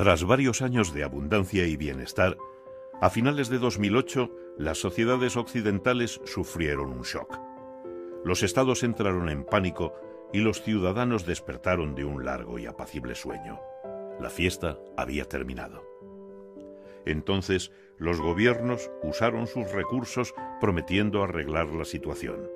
Tras varios años de abundancia y bienestar, a finales de 2008, las sociedades occidentales sufrieron un shock. Los estados entraron en pánico y los ciudadanos despertaron de un largo y apacible sueño. La fiesta había terminado. Entonces, los gobiernos usaron sus recursos prometiendo arreglar la situación.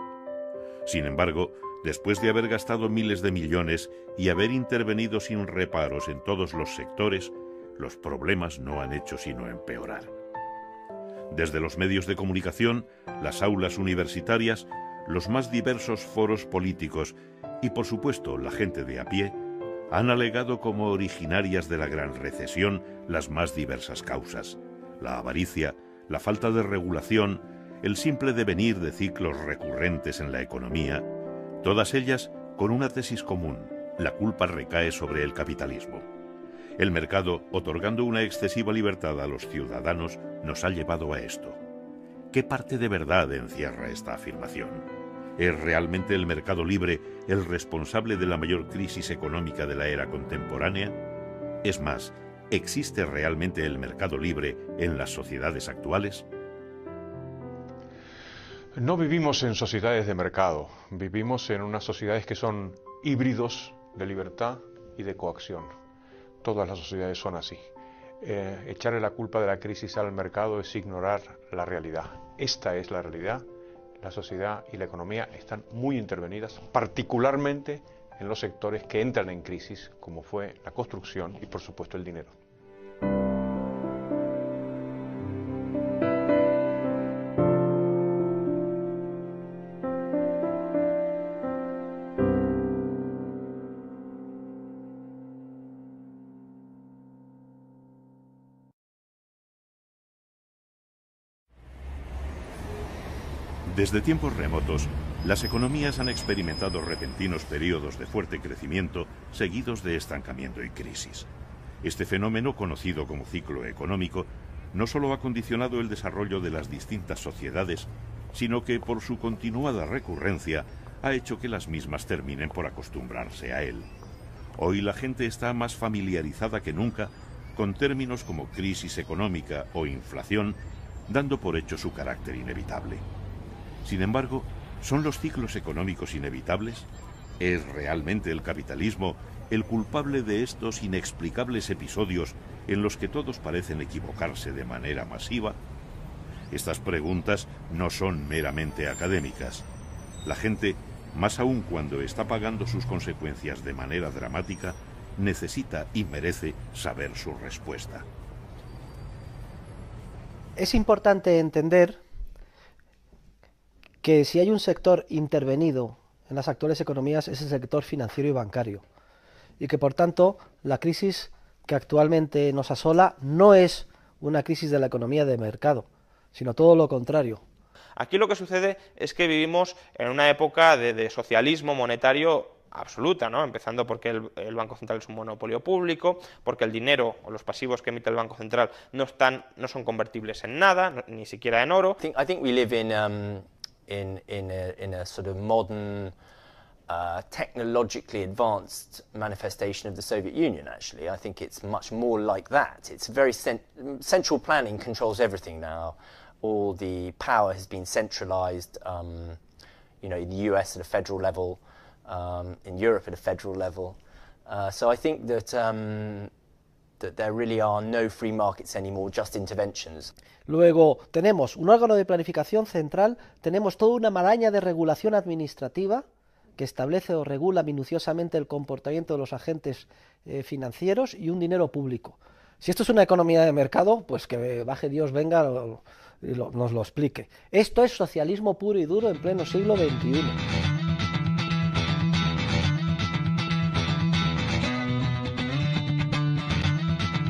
Sin embargo, después de haber gastado miles de millones y haber intervenido sin reparos en todos los sectores, los problemas no han hecho sino empeorar. Desde los medios de comunicación, las aulas universitarias, los más diversos foros políticos y, por supuesto, la gente de a pie, han alegado como originarias de la gran recesión las más diversas causas: la avaricia, la falta de regulación, el simple devenir de ciclos recurrentes en la economía, todas ellas con una tesis común: la culpa recae sobre el capitalismo. El mercado, otorgando una excesiva libertad a los ciudadanos, nos ha llevado a esto. ¿Qué parte de verdad encierra esta afirmación? ¿Es realmente el mercado libre el responsable de la mayor crisis económica de la era contemporánea? Es más, ¿existe realmente el mercado libre en las sociedades actuales? No vivimos en sociedades de mercado, vivimos en unas sociedades que son híbridos de libertad y de coacción. Todas las sociedades son así. Echarle la culpa de la crisis al mercado es ignorar la realidad. Esta es la realidad. La sociedad y la economía están muy intervenidas, particularmente en los sectores que entran en crisis, como fue la construcción y, por supuesto, el dinero. Desde tiempos remotos, las economías han experimentado repentinos periodos de fuerte crecimiento seguidos de estancamiento y crisis. Este fenómeno, conocido como ciclo económico, no solo ha condicionado el desarrollo de las distintas sociedades, sino que por su continuada recurrencia ha hecho que las mismas terminen por acostumbrarse a él. Hoy la gente está más familiarizada que nunca con términos como crisis económica o inflación, dando por hecho su carácter inevitable. Sin embargo, ¿son los ciclos económicos inevitables? ¿Es realmente el capitalismo el culpable de estos inexplicables episodios en los que todos parecen equivocarse de manera masiva? Estas preguntas no son meramente académicas. La gente, más aún cuando está pagando sus consecuencias de manera dramática, necesita y merece saber su respuesta. Es importante entender que si hay un sector intervenido en las actuales economías es el sector financiero y bancario, y que por tanto la crisis que actualmente nos asola no es una crisis de la economía de mercado, sino todo lo contrario. Aquí lo que sucede es que vivimos en una época de socialismo monetario absoluta, ¿no? Empezando porque el Banco Central es un monopolio público, porque el dinero o los pasivos que emite el Banco Central no son convertibles en nada, ni siquiera en oro. I think we live in a sort of modern, technologically advanced manifestation of the Soviet Union, actually. I think it's much more like that. It's very central planning controls everything now. All the power has been centralized, you know, in the US at a federal level, in Europe at a federal level. So I think that there really are no free markets anymore, just interventions. Luego tenemos un órgano de planificación central, tenemos toda una maraña de regulación administrativa que establece o regula minuciosamente el comportamiento de los agentes financieros y un dinero público. Si esto es una economía de mercado, pues que baje Dios, venga y nos lo explique. Esto es socialismo puro y duro en pleno siglo XXI.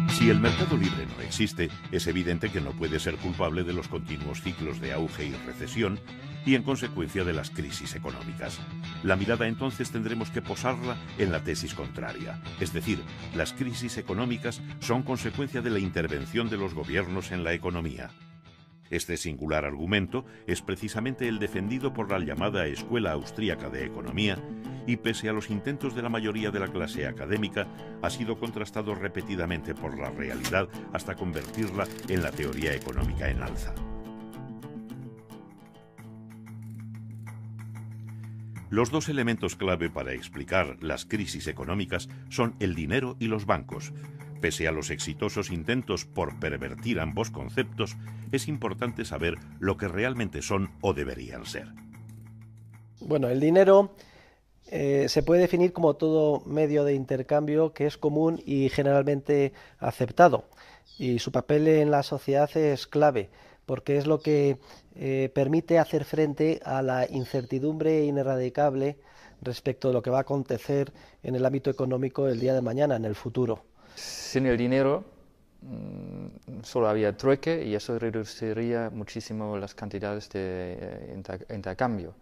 Si el mercado libre no existe, es evidente que no puede ser culpable de los continuos ciclos de auge y recesión y en consecuencia de las crisis económicas. La mirada entonces tendremos que posarla en la tesis contraria, es decir, las crisis económicas son consecuencia de la intervención de los gobiernos en la economía. Este singular argumento es precisamente el defendido por la llamada Escuela Austríaca de Economía y, pese a los intentos de la mayoría de la clase académica, ha sido contrastado repetidamente por la realidad hasta convertirla en la teoría económica en alza. Los dos elementos clave para explicar las crisis económicas son el dinero y los bancos. Pese a los exitosos intentos por pervertir ambos conceptos, es importante saber lo que realmente son o deberían ser. Bueno, el dinero se puede definir como todo medio de intercambio que es común y generalmente aceptado. Y su papel en la sociedad es clave, porque es lo que permite hacer frente a la incertidumbre ineradicable respecto de lo que va a acontecer en el ámbito económico el día de mañana, en el futuro. Sin el dinero solo había trueque y eso reduciría muchísimo las cantidades de intercambio.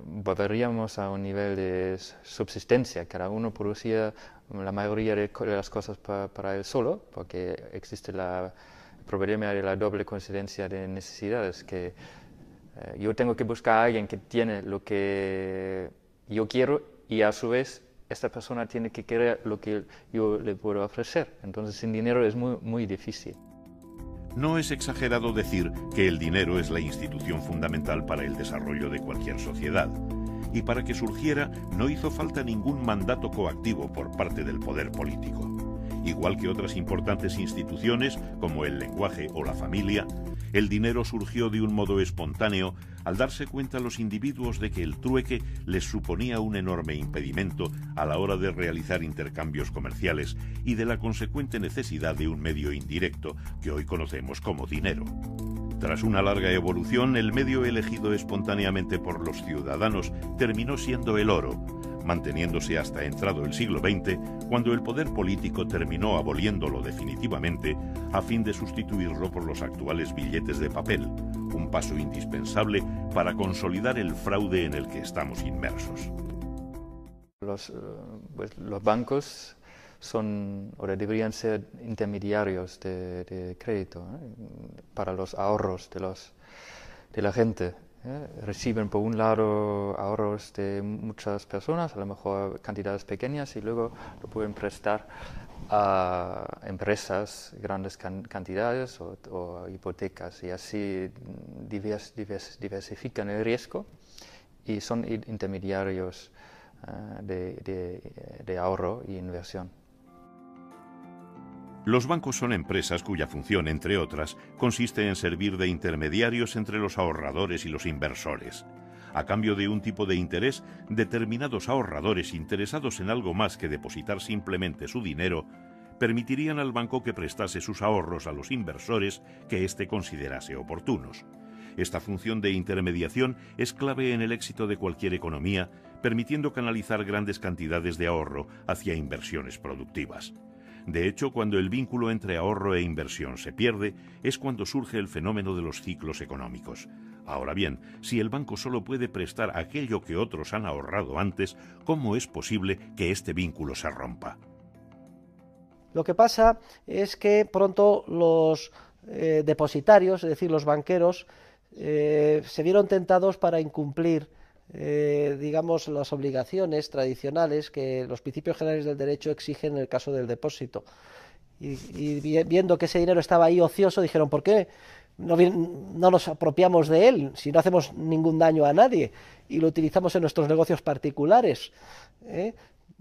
Volveríamos a un nivel de subsistencia, cada uno producía la mayoría de las cosas para él solo, porque existe el problema de la doble coincidencia de necesidades, que yo tengo que buscar a alguien que tiene lo que yo quiero y a su vez esta persona tiene que querer lo que yo le puedo ofrecer. Entonces sin dinero es muy difícil. No es exagerado decir que el dinero es la institución fundamental para el desarrollo de cualquier sociedad. Y para que surgiera no hizo falta ningún mandato coactivo por parte del poder político. Igual que otras importantes instituciones, como el lenguaje o la familia, el dinero surgió de un modo espontáneo al darse cuenta los individuos de que el trueque les suponía un enorme impedimento a la hora de realizar intercambios comerciales y de la consecuente necesidad de un medio indirecto que hoy conocemos como dinero. Tras una larga evolución, el medio elegido espontáneamente por los ciudadanos terminó siendo el oro, manteniéndose hasta entrado el siglo XX, cuando el poder político terminó aboliéndolo definitivamente a fin de sustituirlo por los actuales billetes de papel, un paso indispensable para consolidar el fraude en el que estamos inmersos. Los bancos son, o deberían ser, intermediarios de crédito para los ahorros de la gente. Reciben por un lado ahorros de muchas personas, a lo mejor cantidades pequeñas, y luego lo pueden prestar a empresas grandes cantidades o hipotecas, y así diversifican el riesgo y son intermediarios de ahorro y inversión. Los bancos son empresas cuya función, entre otras, consiste en servir de intermediarios entre los ahorradores y los inversores. A cambio de un tipo de interés, determinados ahorradores interesados en algo más que depositar simplemente su dinero, permitirían al banco que prestase sus ahorros a los inversores que éste considerase oportunos. Esta función de intermediación es clave en el éxito de cualquier economía, permitiendo canalizar grandes cantidades de ahorro hacia inversiones productivas. De hecho, cuando el vínculo entre ahorro e inversión se pierde, es cuando surge el fenómeno de los ciclos económicos. Ahora bien, si el banco solo puede prestar aquello que otros han ahorrado antes, ¿cómo es posible que este vínculo se rompa? Lo que pasa es que pronto los depositarios, es decir, los banqueros, se vieron tentados para incumplir digamos, las obligaciones tradicionales que los principios generales del derecho exigen en el caso del depósito. Y viendo que ese dinero estaba ahí ocioso, dijeron, ¿por qué no nos apropiamos de él si no hacemos ningún daño a nadie y lo utilizamos en nuestros negocios particulares?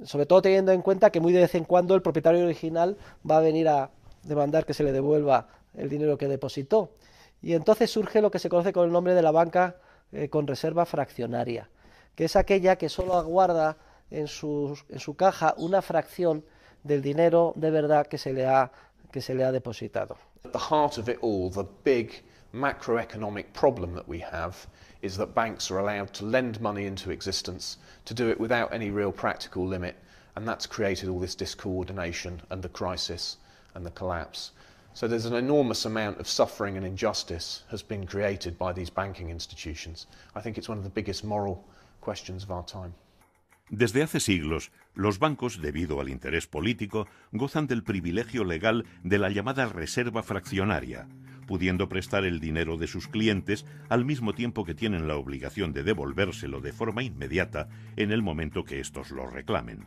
Sobre todo teniendo en cuenta que muy de vez en cuando el propietario original va a venir a demandar que se le devuelva el dinero que depositó. Y entonces surge lo que se conoce con el nombre de la banca con reserva fraccionaria, que es aquella que solo aguarda en su caja una fracción del dinero de verdad que se le ha depositado. At the heart of it all, the big macroeconomic problem that we have is that banks are allowed to lend money into existence, to do it without any real practical limit, and that's created all this discoordination and the crisis and the collapse. So there's an enormous amount of suffering and injustice has been created by these banking institutions. I think it's one of the biggest moral questions of our time. Desde hace siglos, los bancos, debido al interés político, gozan del privilegio legal de la llamada reserva fraccionaria, pudiendo prestar el dinero de sus clientes al mismo tiempo que tienen la obligación de devolvérselo de forma inmediata en el momento que éstos lo reclamen.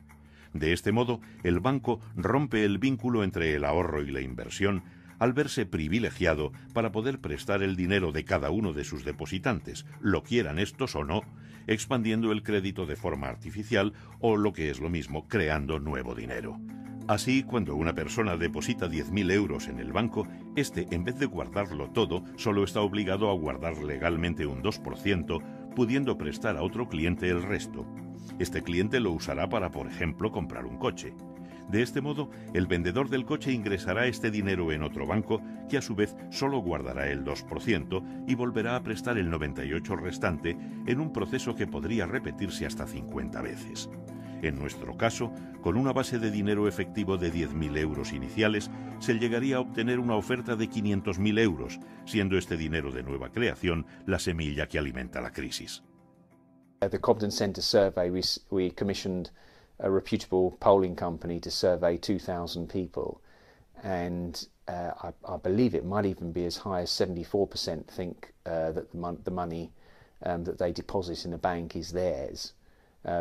De este modo, el banco rompe el vínculo entre el ahorro y la inversión al verse privilegiado para poder prestar el dinero de cada uno de sus depositantes, lo quieran estos o no, expandiendo el crédito de forma artificial o, lo que es lo mismo, creando nuevo dinero. Así, cuando una persona deposita 10.000 euros en el banco, este, en vez de guardarlo todo, solo está obligado a guardar legalmente un 2%, pudiendo prestar a otro cliente el resto. Este cliente lo usará para, por ejemplo, comprar un coche. De este modo, el vendedor del coche ingresará este dinero en otro banco, que a su vez solo guardará el 2% y volverá a prestar el 98% restante en un proceso que podría repetirse hasta 50 veces. En nuestro caso, con una base de dinero efectivo de 10.000 euros iniciales, se llegaría a obtener una oferta de 500.000 euros, siendo este dinero de nueva creación la semilla que alimenta la crisis. The Cobden Centre survey, we commissioned a reputable polling company to survey 2,000 people, and I believe it might even be as high as 74% think that the money that they deposit in a bank is theirs,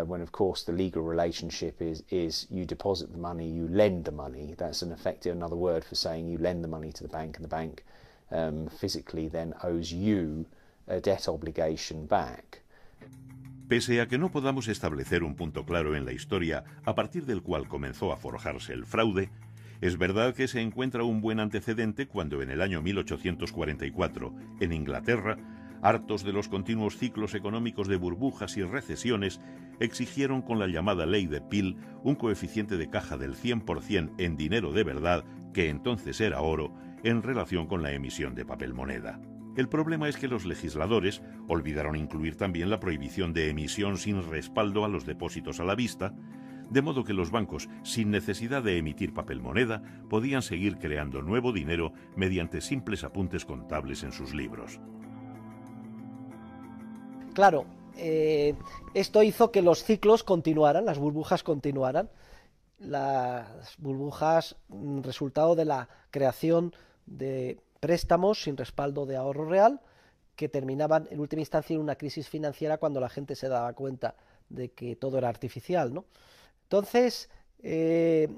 when of course the legal relationship is you deposit the money, you lend the money. That's another word for saying you lend the money to the bank, and the bank physically then owes you a debt obligation back. Pese a que no podamos establecer un punto claro en la historia a partir del cual comenzó a forjarse el fraude, es verdad que se encuentra un buen antecedente cuando en el año 1844, en Inglaterra, hartos de los continuos ciclos económicos de burbujas y recesiones, exigieron con la llamada ley de Peel un coeficiente de caja del 100% en dinero de verdad, que entonces era oro, en relación con la emisión de papel moneda. El problema es que los legisladores olvidaron incluir también la prohibición de emisión sin respaldo a los depósitos a la vista, de modo que los bancos, sin necesidad de emitir papel moneda, podían seguir creando nuevo dinero mediante simples apuntes contables en sus libros. Claro, esto hizo que los ciclos continuaran, las burbujas continuaran. Las burbujas, resultado de la creación de préstamos sin respaldo de ahorro real, que terminaban en última instancia en una crisis financiera cuando la gente se daba cuenta de que todo era artificial, ¿no? Entonces, se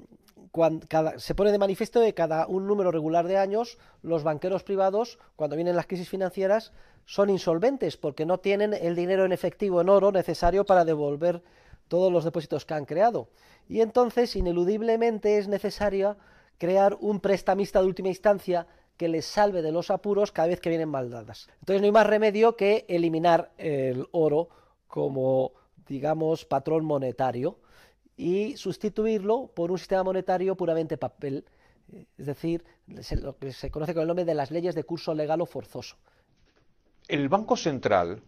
pone de manifiesto que cada un número regular de años los banqueros privados, cuando vienen las crisis financieras, son insolventes porque no tienen el dinero en efectivo, en oro, necesario para devolver todos los depósitos que han creado. Y entonces, ineludiblemente, es necesario crear un prestamista de última instancia que les salve de los apuros cada vez que vienen mal dadas. Entonces no hay más remedio que eliminar el oro como, digamos, patrón monetario y sustituirlo por un sistema monetario puramente papel, es decir, lo que se conoce con el nombre de las leyes de curso legal o forzoso. El Banco Central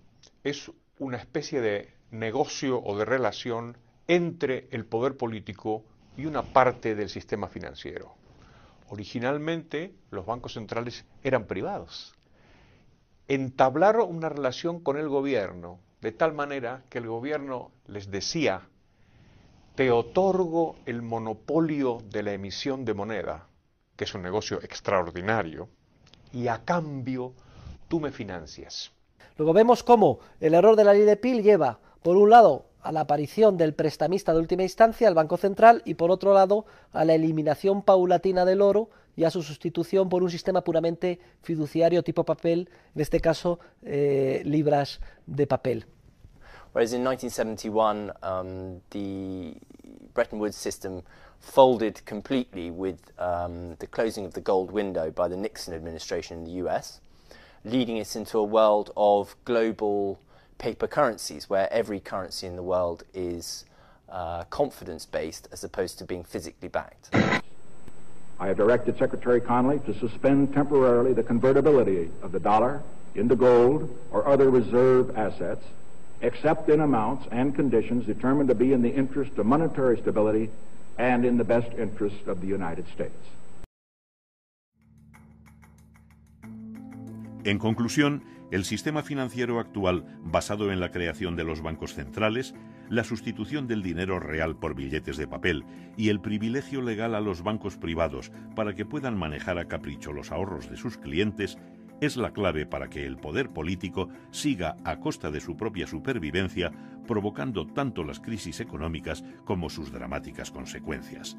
es una especie de negocio o de relación entre el poder político y una parte del sistema financiero. Originalmente los bancos centrales eran privados. Entablaron una relación con el gobierno de tal manera que el gobierno les decía: te otorgo el monopolio de la emisión de moneda, que es un negocio extraordinario, y a cambio tú me financias. Luego vemos cómo el error de la ley de Peel lleva, por un lado, a la aparición del prestamista de última instancia, el Banco Central, y por otro lado, a la eliminación paulatina del oro y a su sustitución por un sistema puramente fiduciario tipo papel, en este caso libras de papel. Whereas in 1971, the Bretton Woods system folded completely with the closing of the gold window by the Nixon administration in the US, leading us into a world of global paper currencies, where every currency in the world is confidence-based as opposed to being physically backed. I have directed Secretary Connally to suspend temporarily the convertibility of the dollar into gold or other reserve assets, except in amounts and conditions determined to be in the interest of monetary stability and in the best interest of the United States. En conclusión, el sistema financiero actual, basado en la creación de los bancos centrales, la sustitución del dinero real por billetes de papel y el privilegio legal a los bancos privados para que puedan manejar a capricho los ahorros de sus clientes es la clave para que el poder político siga a costa de su propia supervivencia, provocando tanto las crisis económicas como sus dramáticas consecuencias.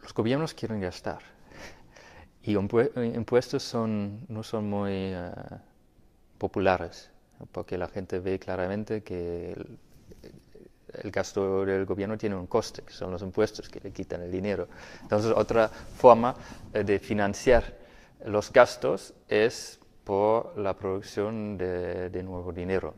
Los gobiernos quieren gastar y impuestos no son muy populares, porque la gente ve claramente que el gasto del gobierno tiene un coste, que son los impuestos que le quitan el dinero. Entonces, otra forma de financiar los gastos es por la producción de nuevo dinero.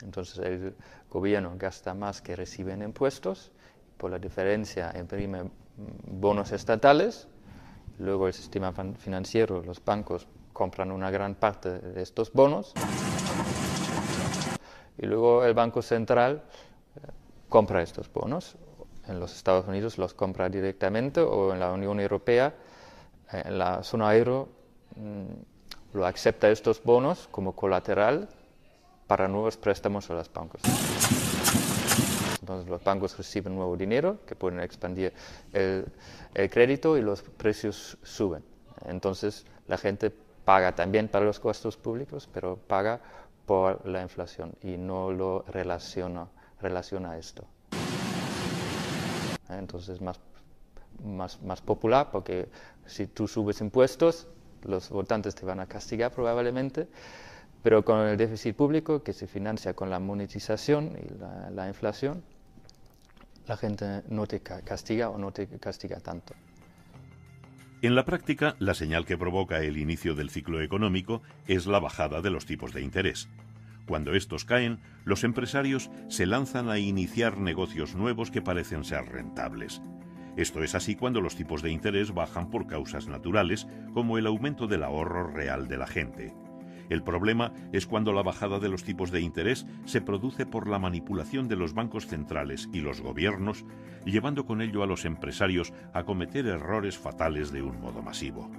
Entonces, el gobierno gasta más que recibe en impuestos, por la diferencia imprime bonos estatales, luego el sistema financiero, los bancos, compran una gran parte de estos bonos y luego el Banco Central compra estos bonos. En los Estados Unidos los compra directamente o en la Unión Europea, en la zona euro, lo acepta estos bonos como colateral para nuevos préstamos a los bancos. Entonces los bancos reciben nuevo dinero que pueden expandir el crédito y los precios suben. Entonces la gente paga también para los gastos públicos, pero paga por la inflación y no lo relaciona a esto. Entonces es más popular porque si tú subes impuestos, los votantes te van a castigar probablemente, pero con el déficit público que se financia con la monetización y la inflación, la gente no te castiga o no te castiga tanto. En la práctica, la señal que provoca el inicio del ciclo económico es la bajada de los tipos de interés. Cuando estos caen, los empresarios se lanzan a iniciar negocios nuevos que parecen ser rentables. Esto es así cuando los tipos de interés bajan por causas naturales, como el aumento del ahorro real de la gente. El problema es cuando la bajada de los tipos de interés se produce por la manipulación de los bancos centrales y los gobiernos, llevando con ello a los empresarios a cometer errores fatales de un modo masivo.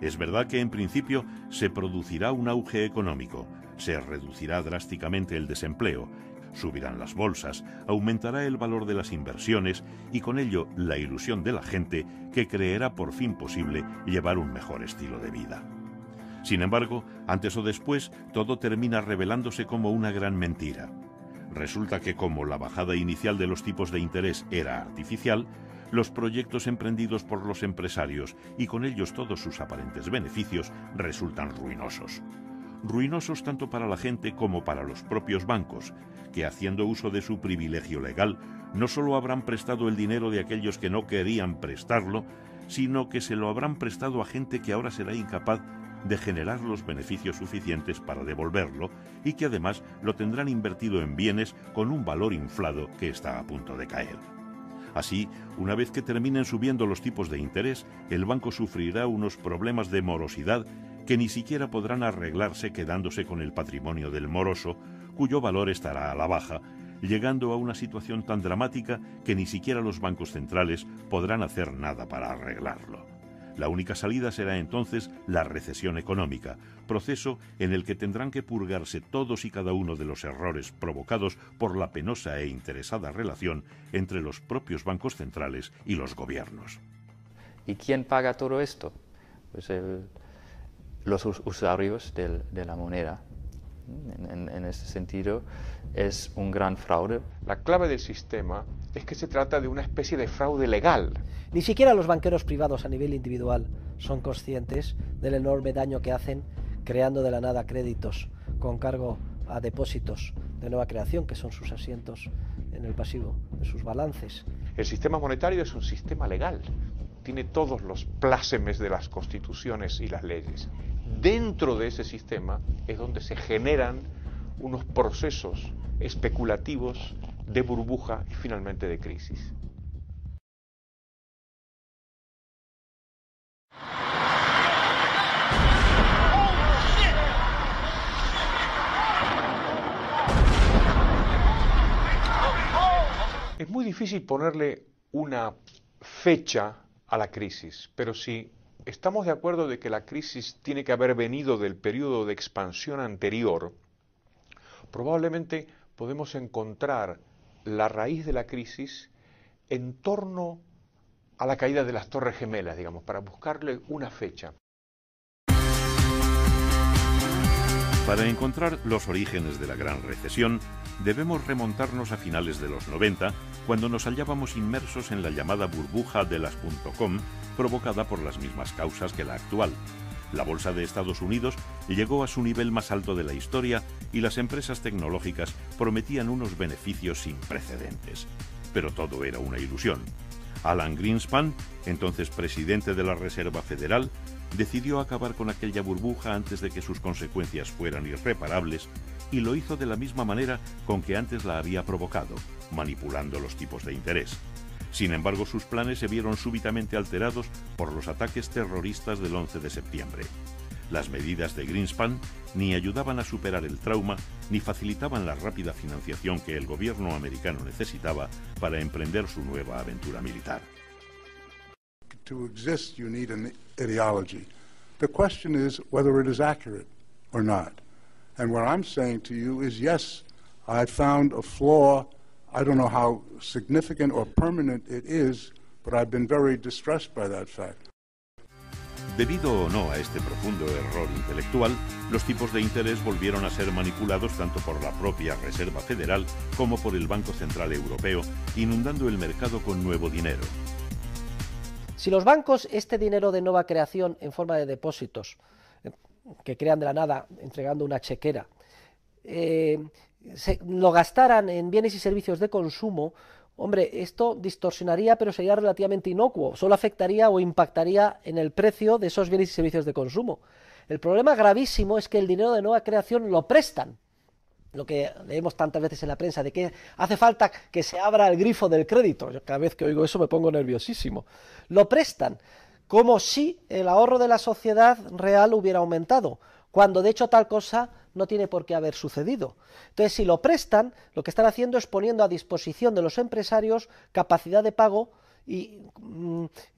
Es verdad que en principio se producirá un auge económico, se reducirá drásticamente el desempleo, subirán las bolsas, aumentará el valor de las inversiones y con ello la ilusión de la gente que creerá por fin posible llevar un mejor estilo de vida. Sin embargo, antes o después, todo termina revelándose como una gran mentira. Resulta que como la bajada inicial de los tipos de interés era artificial, los proyectos emprendidos por los empresarios y con ellos todos sus aparentes beneficios resultan ruinosos. Ruinosos tanto para la gente como para los propios bancos, que haciendo uso de su privilegio legal, no solo habrán prestado el dinero de aquellos que no querían prestarlo, sino que se lo habrán prestado a gente que ahora será incapaz de generar los beneficios suficientes para devolverlo y que además lo tendrán invertido en bienes con un valor inflado que está a punto de caer. Así, una vez que terminen subiendo los tipos de interés, el banco sufrirá unos problemas de morosidad que ni siquiera podrán arreglarse quedándose con el patrimonio del moroso, cuyo valor estará a la baja, llegando a una situación tan dramática que ni siquiera los bancos centrales podrán hacer nada para arreglarlo. La única salida será entonces la recesión económica, proceso en el que tendrán que purgarse todos y cada uno de los errores provocados por la penosa e interesada relación entre los propios bancos centrales y los gobiernos. ¿Y quién paga todo esto? Pues los usuarios de la moneda. En este sentido, es un gran fraude. La clave del sistema es que se trata de una especie de fraude legal. Ni siquiera los banqueros privados a nivel individual son conscientes del enorme daño que hacen creando de la nada créditos con cargo a depósitos de nueva creación, que son sus asientos en el pasivo de sus balances. El sistema monetario es un sistema legal. Tiene todos los plácemes de las constituciones y las leyes. Dentro de ese sistema es donde se generan unos procesos especulativos de burbuja y finalmente de crisis. Es muy difícil ponerle una fecha a la crisis, pero si estamos de acuerdo de que la crisis tiene que haber venido del periodo de expansión anterior, probablemente podemos encontrar la raíz de la crisis en torno a la caída de las Torres Gemelas, digamos, para buscarle una fecha. Para encontrar los orígenes de la Gran Recesión, debemos remontarnos a finales de los 90, cuando nos hallábamos inmersos en la llamada burbuja de las .com, provocada por las mismas causas que la actual. La bolsa de Estados Unidos llegó a su nivel más alto de la historia y las empresas tecnológicas prometían unos beneficios sin precedentes. Pero todo era una ilusión. Alan Greenspan, entonces presidente de la Reserva Federal, decidió acabar con aquella burbuja antes de que sus consecuencias fueran irreparables, y lo hizo de la misma manera con que antes la había provocado, manipulando los tipos de interés. Sin embargo, sus planes se vieron súbitamente alterados por los ataques terroristas del 11 de septiembre. Las medidas de Greenspan ni ayudaban a superar el trauma, ni facilitaban la rápida financiación que el gobierno americano necesitaba para emprender su nueva aventura militar. To exist, you need an ideology. The question is whether it is accurate or not. And what I'm saying to you is, yes, I found a flaw. I don't know how significant or permanent it is, but I've been very distressed by that fact. Debido o no a este profundo error intelectual, los tipos de interés volvieron a ser manipulados tanto por la propia Reserva Federal como por el Banco Central Europeo, inundando el mercado con nuevo dinero. Si los bancos este dinero de nueva creación en forma de depósitos, que crean de la nada entregando una chequera, lo gastaran en bienes y servicios de consumo, hombre, esto distorsionaría, pero sería relativamente inocuo, solo afectaría o impactaría en el precio de esos bienes y servicios de consumo. El problema gravísimo es que el dinero de nueva creación lo prestan, lo que leemos tantas veces en la prensa, de que hace falta que se abra el grifo del crédito. Yo cada vez que oigo eso me pongo nerviosísimo. Lo prestan, como si el ahorro de la sociedad real hubiera aumentado, cuando de hecho tal cosa no tiene por qué haber sucedido. Entonces, si lo prestan, lo que están haciendo es poniendo a disposición de los empresarios capacidad de pago y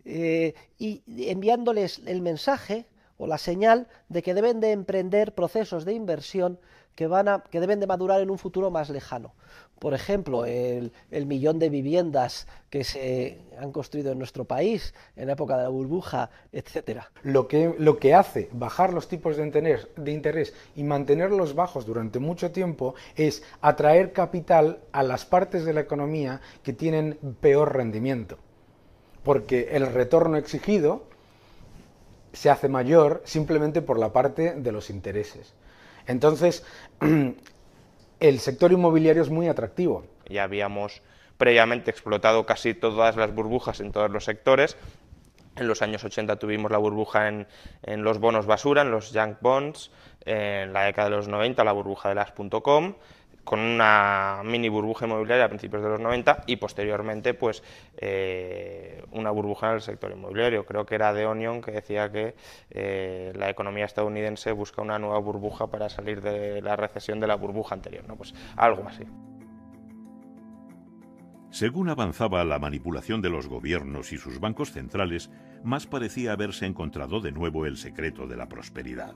enviándoles el mensaje o la señal de que deben de emprender procesos de inversión que deben de madurar en un futuro más lejano. Por ejemplo, el 1 millón de viviendas que se han construido en nuestro país en la época de la burbuja, etcétera. Lo que hace bajar los tipos de interés y mantenerlos bajos durante mucho tiempo es atraer capital a las partes de la economía que tienen peor rendimiento, porque el retorno exigido se hace mayor simplemente por la parte de los intereses. Entonces, el sector inmobiliario es muy atractivo. Ya habíamos previamente explotado casi todas las burbujas en todos los sectores. En los años 80 tuvimos la burbuja en los bonos basura, en los junk bonds. En la década de los 90 la burbuja de las .com, con una mini burbuja inmobiliaria a principios de los 90 y posteriormente pues una burbuja en el sector inmobiliario. Creo que era The Onion que decía que la economía estadounidense busca una nueva burbuja para salir de la recesión de la burbuja anterior, ¿no? Pues algo así. Según avanzaba la manipulación de los gobiernos y sus bancos centrales, más parecía haberse encontrado de nuevo el secreto de la prosperidad.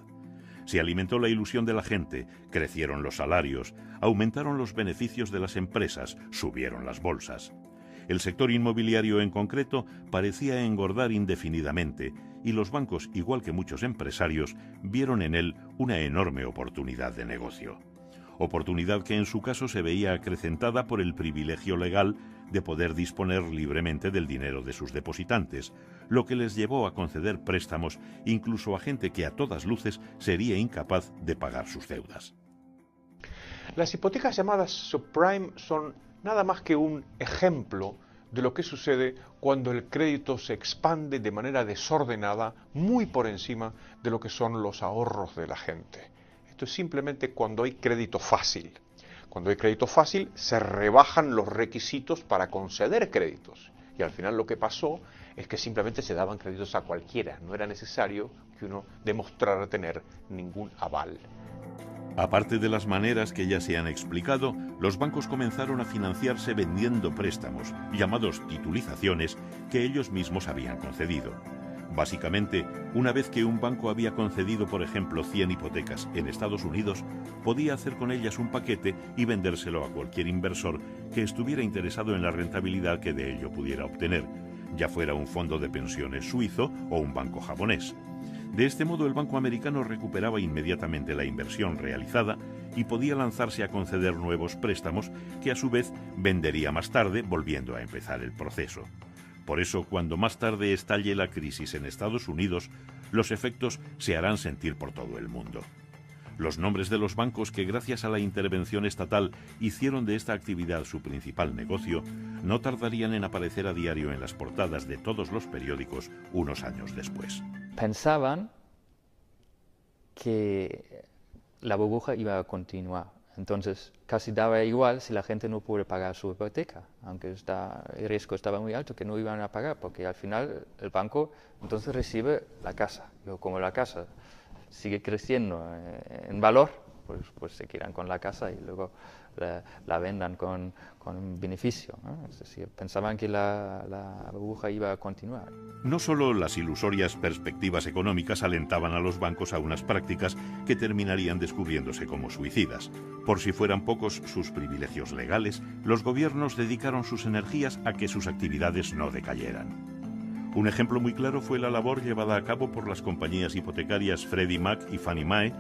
Se alimentó la ilusión de la gente, crecieron los salarios, aumentaron los beneficios de las empresas, subieron las bolsas. El sector inmobiliario en concreto parecía engordar indefinidamente y los bancos, igual que muchos empresarios, vieron en él una enorme oportunidad de negocio. Oportunidad que en su caso se veía acrecentada por el privilegio legal de poder disponer libremente del dinero de sus depositantes, lo que les llevó a conceder préstamos incluso a gente que a todas luces sería incapaz de pagar sus deudas. Las hipotecas llamadas subprime son nada más que un ejemplo de lo que sucede cuando el crédito se expande de manera desordenada, muy por encima de lo que son los ahorros de la gente. Esto es simplemente cuando hay crédito fácil. Cuando hay crédito fácil, se rebajan los requisitos para conceder créditos. Y al final lo que pasó es que simplemente se daban créditos a cualquiera. No era necesario que uno demostrara tener ningún aval. Aparte de las maneras que ya se han explicado, los bancos comenzaron a financiarse vendiendo préstamos, llamados titulizaciones, que ellos mismos habían concedido. Básicamente, una vez que un banco había concedido, por ejemplo, 100 hipotecas en Estados Unidos, podía hacer con ellas un paquete y vendérselo a cualquier inversor que estuviera interesado en la rentabilidad que de ello pudiera obtener, ya fuera un fondo de pensiones suizo o un banco japonés. De este modo, el banco americano recuperaba inmediatamente la inversión realizada y podía lanzarse a conceder nuevos préstamos que a su vez vendería más tarde, volviendo a empezar el proceso. Por eso, cuando más tarde estalle la crisis en Estados Unidos, los efectos se harán sentir por todo el mundo. Los nombres de los bancos que, gracias a la intervención estatal, hicieron de esta actividad su principal negocio, no tardarían en aparecer a diario en las portadas de todos los periódicos unos años después. Pensaban que la burbuja iba a continuar. Entonces, casi daba igual si la gente no puede pagar su hipoteca, aunque el riesgo estaba muy alto, que no iban a pagar, porque al final el banco entonces recibe la casa. Y como la casa sigue creciendo en valor, pues se quedan con la casa y luego la vendan con un beneficio, ¿no? Es decir, pensaban que la burbuja iba a continuar. No solo las ilusorias perspectivas económicas alentaban a los bancos a unas prácticas que terminarían descubriéndose como suicidas. Por si fueran pocos sus privilegios legales, los gobiernos dedicaron sus energías a que sus actividades no decayeran. Un ejemplo muy claro fue la labor llevada a cabo por las compañías hipotecarias Freddie Mac y Fannie Mae,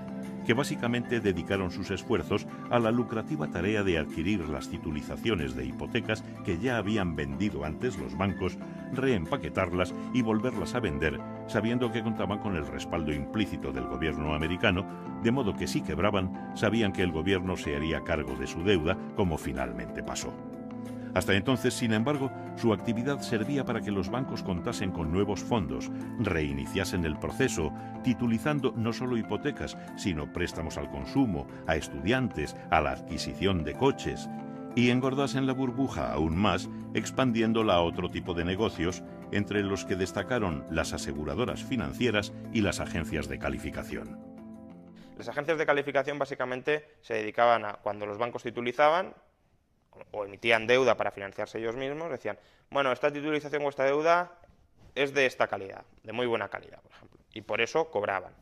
que básicamente dedicaron sus esfuerzos a la lucrativa tarea de adquirir las titulizaciones de hipotecas que ya habían vendido antes los bancos, reempaquetarlas y volverlas a vender, sabiendo que contaban con el respaldo implícito del gobierno americano, de modo que si quebraban, sabían que el gobierno se haría cargo de su deuda, como finalmente pasó. Hasta entonces, sin embargo, su actividad servía para que los bancos contasen con nuevos fondos, reiniciasen el proceso, titulizando no solo hipotecas, sino préstamos al consumo, a estudiantes, a la adquisición de coches, y engordasen la burbuja aún más, expandiéndola a otro tipo de negocios, entre los que destacaron las aseguradoras financieras y las agencias de calificación. Las agencias de calificación básicamente se dedicaban a, cuando los bancos titulizaban, o emitían deuda para financiarse ellos mismos, decían, bueno, esta titulización o esta deuda es de esta calidad, de muy buena calidad, por ejemplo, y por eso cobraban.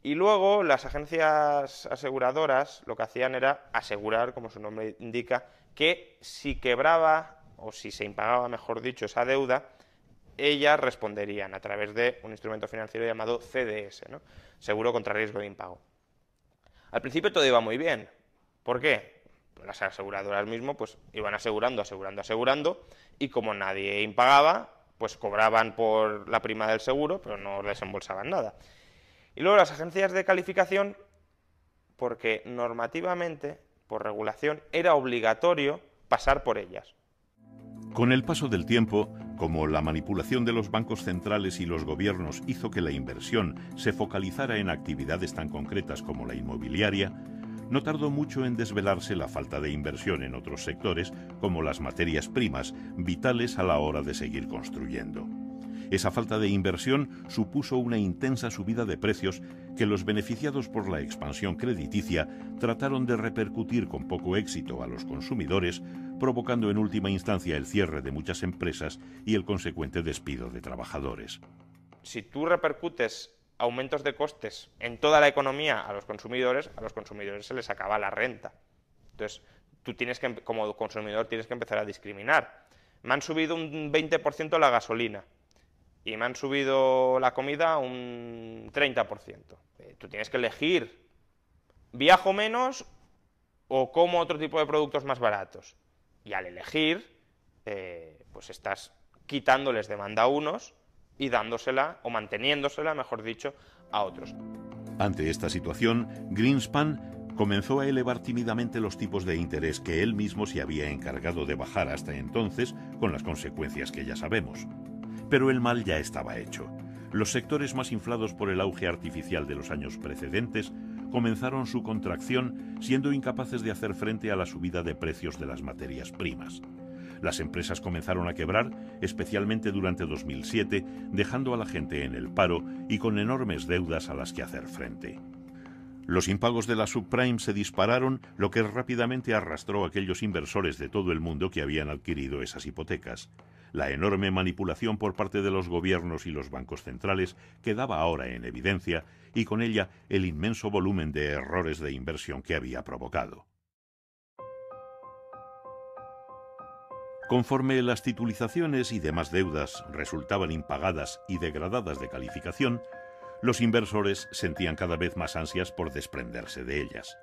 Y luego las agencias aseguradoras lo que hacían era asegurar, como su nombre indica, que si quebraba, o si se impagaba, mejor dicho, esa deuda, ellas responderían a través de un instrumento financiero llamado CDS, ¿no? Seguro contra riesgo de impago. Al principio todo iba muy bien. ¿Por qué? Las aseguradoras mismo pues iban asegurando, y como nadie impagaba, pues cobraban por la prima del seguro, pero no desembolsaban nada. Y luego las agencias de calificación, porque normativamente, por regulación, era obligatorio pasar por ellas. Con el paso del tiempo, como la manipulación de los bancos centrales y los gobiernos hizo que la inversión se focalizara en actividades tan concretas como la inmobiliaria, no tardó mucho en desvelarse la falta de inversión en otros sectores, como las materias primas, vitales a la hora de seguir construyendo. Esa falta de inversión supuso una intensa subida de precios que los beneficiados por la expansión crediticia trataron de repercutir con poco éxito a los consumidores, provocando en última instancia el cierre de muchas empresas y el consecuente despido de trabajadores. Si tú repercutes aumentos de costes en toda la economía a los consumidores se les acaba la renta. Entonces, tú tienes que, como consumidor, tienes que empezar a discriminar. Me han subido un 20% la gasolina y me han subido la comida un 30%. Tú tienes que elegir, ¿viajo menos o como otro tipo de productos más baratos? Y al elegir, pues estás quitándoles demanda a unos y dándosela, o manteniéndosela, mejor dicho, a otros. Ante esta situación, Greenspan comenzó a elevar tímidamente los tipos de interés que él mismo se había encargado de bajar hasta entonces, con las consecuencias que ya sabemos. Pero el mal ya estaba hecho. Los sectores más inflados por el auge artificial de los años precedentes comenzaron su contracción, siendo incapaces de hacer frente a la subida de precios de las materias primas. Las empresas comenzaron a quebrar, especialmente durante 2007, dejando a la gente en el paro y con enormes deudas a las que hacer frente. Los impagos de la subprime se dispararon, lo que rápidamente arrastró a aquellos inversores de todo el mundo que habían adquirido esas hipotecas. La enorme manipulación por parte de los gobiernos y los bancos centrales quedaba ahora en evidencia, y con ella el inmenso volumen de errores de inversión que había provocado. Conforme las titulizaciones y demás deudas resultaban impagadas y degradadas de calificación, los inversores sentían cada vez más ansias por desprenderse de ellas.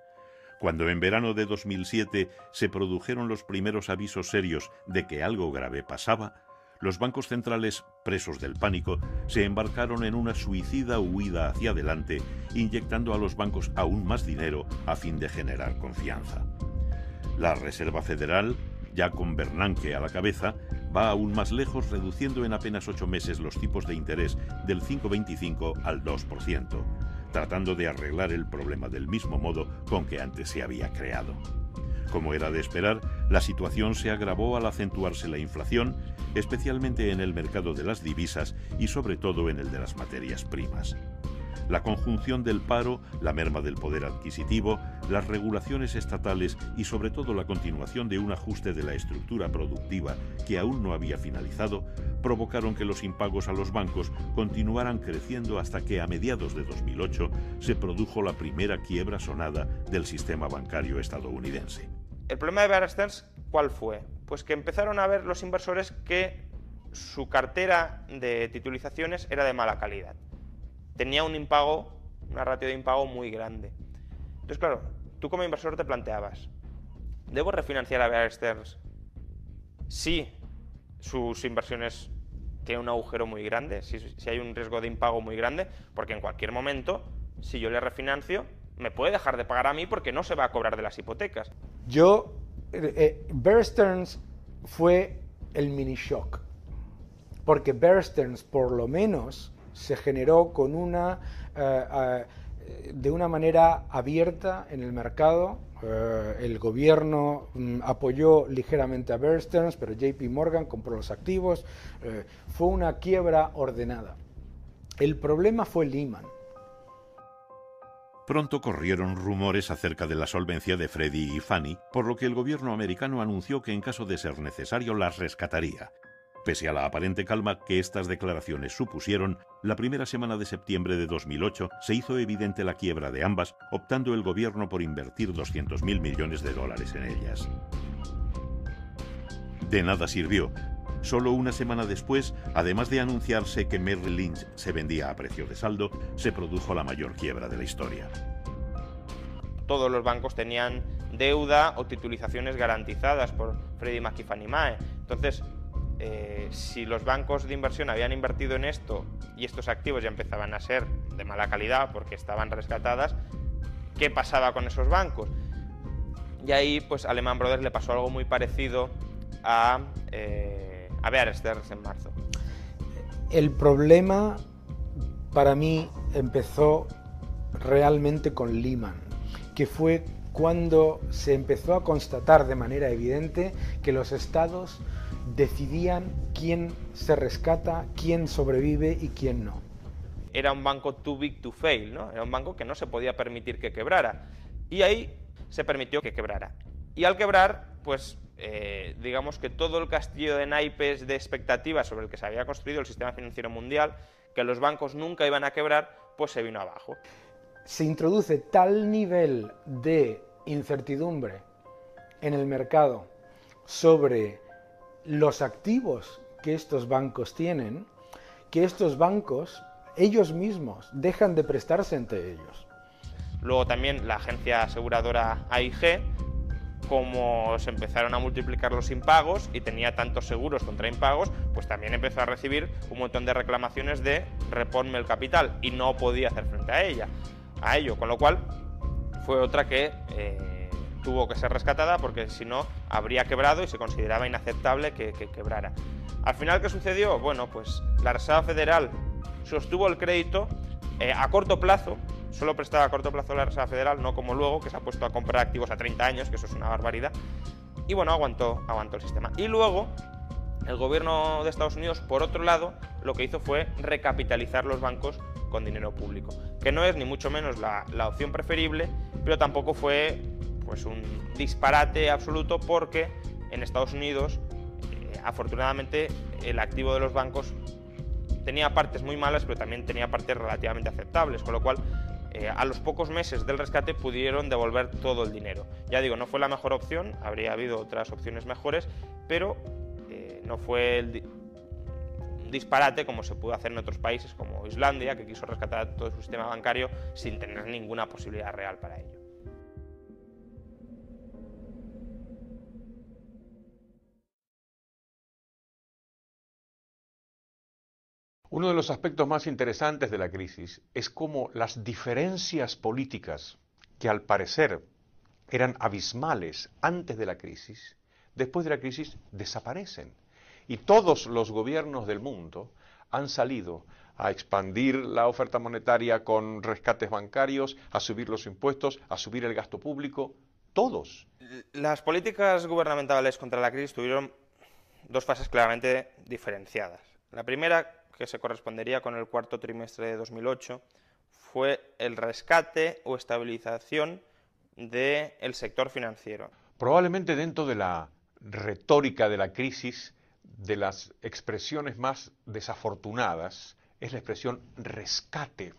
Cuando en verano de 2007 se produjeron los primeros avisos serios de que algo grave pasaba, los bancos centrales, presos del pánico, se embarcaron en una suicida huida hacia adelante, inyectando a los bancos aún más dinero a fin de generar confianza. La Reserva Federal, ya con Bernanke a la cabeza, va aún más lejos, reduciendo en apenas 8 meses los tipos de interés del 5,25 al 2%, tratando de arreglar el problema del mismo modo con que antes se había creado. Como era de esperar, la situación se agravó al acentuarse la inflación, especialmente en el mercado de las divisas y sobre todo en el de las materias primas. La conjunción del paro, la merma del poder adquisitivo, las regulaciones estatales y sobre todo la continuación de un ajuste de la estructura productiva que aún no había finalizado, provocaron que los impagos a los bancos continuaran creciendo hasta que a mediados de 2008 se produjo la primera quiebra sonada del sistema bancario estadounidense. El problema de Bear Stearns, ¿cuál fue? Pues que empezaron a ver los inversores que su cartera de titulizaciones era de mala calidad. Tenía un impago, una ratio de impago muy grande. Entonces, claro, tú como inversor te planteabas, ¿debo refinanciar a Bear Stearns si sus inversiones tienen un agujero muy grande, si hay un riesgo de impago muy grande? Porque en cualquier momento, si yo le refinancio, me puede dejar de pagar a mí porque no se va a cobrar de las hipotecas. Bear Stearns fue el mini shock, porque Bear Stearns por lo menos se generó con de una manera abierta en el mercado. El gobierno apoyó ligeramente a Bear Stearns, pero JP Morgan compró los activos. Fue una quiebra ordenada. El problema fue Lehman. Pronto corrieron rumores acerca de la solvencia de Freddie y Fannie, por lo que el gobierno americano anunció que en caso de ser necesario las rescataría. Pese a la aparente calma que estas declaraciones supusieron, la primera semana de septiembre de 2008 se hizo evidente la quiebra de ambas, optando el gobierno por invertir $200.000 millones en ellas. De nada sirvió. Solo una semana después, además de anunciarse que Merrill Lynch se vendía a precio de saldo, se produjo la mayor quiebra de la historia. Todos los bancos tenían deuda o titulizaciones garantizadas por Freddie Mac y Fannie Mae. Entonces, si los bancos de inversión habían invertido en esto y estos activos ya empezaban a ser de mala calidad porque estaban rescatadas, ¿qué pasaba con esos bancos? Y ahí, pues, a Lehman Brothers le pasó algo muy parecido a Bear Stearns en marzo. El problema para mí empezó realmente con Lehman, que fue cuando se empezó a constatar de manera evidente que los estados decidían quién se rescata, quién sobrevive y quién no. Era un banco too big to fail, ¿no? Era un banco que no se podía permitir que quebrara. Y ahí se permitió que quebrara. Y al quebrar, pues digamos que todo el castillo de naipes de expectativas sobre el que se había construido el sistema financiero mundial, que los bancos nunca iban a quebrar, pues se vino abajo. Se introduce tal nivel de incertidumbre en el mercado sobre los activos que estos bancos tienen, que estos bancos, ellos mismos, dejan de prestarse entre ellos. Luego también la agencia aseguradora AIG, como se empezaron a multiplicar los impagos y tenía tantos seguros contra impagos, pues también empezó a recibir un montón de reclamaciones de reponme el capital y no podía hacer frente a ello, con lo cual fue otra que tuvo que ser rescatada porque si no habría quebrado y se consideraba inaceptable que quebrara. Al final, ¿qué sucedió? Bueno, pues la Reserva Federal sostuvo el crédito a corto plazo. Solo prestaba a corto plazo la Reserva Federal, no como luego, que se ha puesto a comprar activos a 30 años, que eso es una barbaridad. Y bueno, aguantó el sistema. Y luego, el gobierno de Estados Unidos, por otro lado, lo que hizo fue recapitalizar los bancos con dinero público, que no es ni mucho menos la opción preferible, pero tampoco fue pues un disparate absoluto porque en Estados Unidos afortunadamente el activo de los bancos tenía partes muy malas, pero también tenía partes relativamente aceptables, con lo cual a los pocos meses del rescate pudieron devolver todo el dinero. Ya digo, no fue la mejor opción, habría habido otras opciones mejores, pero no fue el disparate como se pudo hacer en otros países como Islandia, que quiso rescatar todo su sistema bancario sin tener ninguna posibilidad real para ello. Uno de los aspectos más interesantes de la crisis es cómo las diferencias políticas, que al parecer eran abismales antes de la crisis, después de la crisis desaparecen. Y todos los gobiernos del mundo han salido a expandir la oferta monetaria con rescates bancarios, a subir los impuestos, a subir el gasto público, todos. Las políticas gubernamentales contra la crisis tuvieron dos fases claramente diferenciadas. La primera, que se correspondería con el cuarto trimestre de 2008, fue el rescate o estabilización del sector financiero. Probablemente dentro de la retórica de la crisis, de las expresiones más desafortunadas, es la expresión rescate.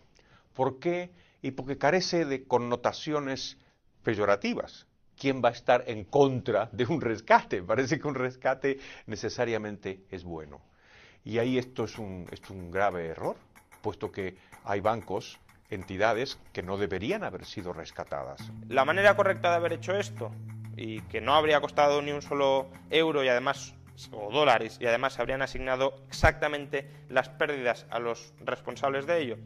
¿Por qué? Y porque carece de connotaciones peyorativas. ¿Quién va a estar en contra de un rescate? Parece que un rescate necesariamente es bueno. Y ahí esto es un grave error, puesto que hay bancos, entidades que no deberían haber sido rescatadas. La manera correcta de haber hecho esto, y que no habría costado ni un solo euro y además, o dólares, y además se habrían asignado exactamente las pérdidas a los responsables de ello.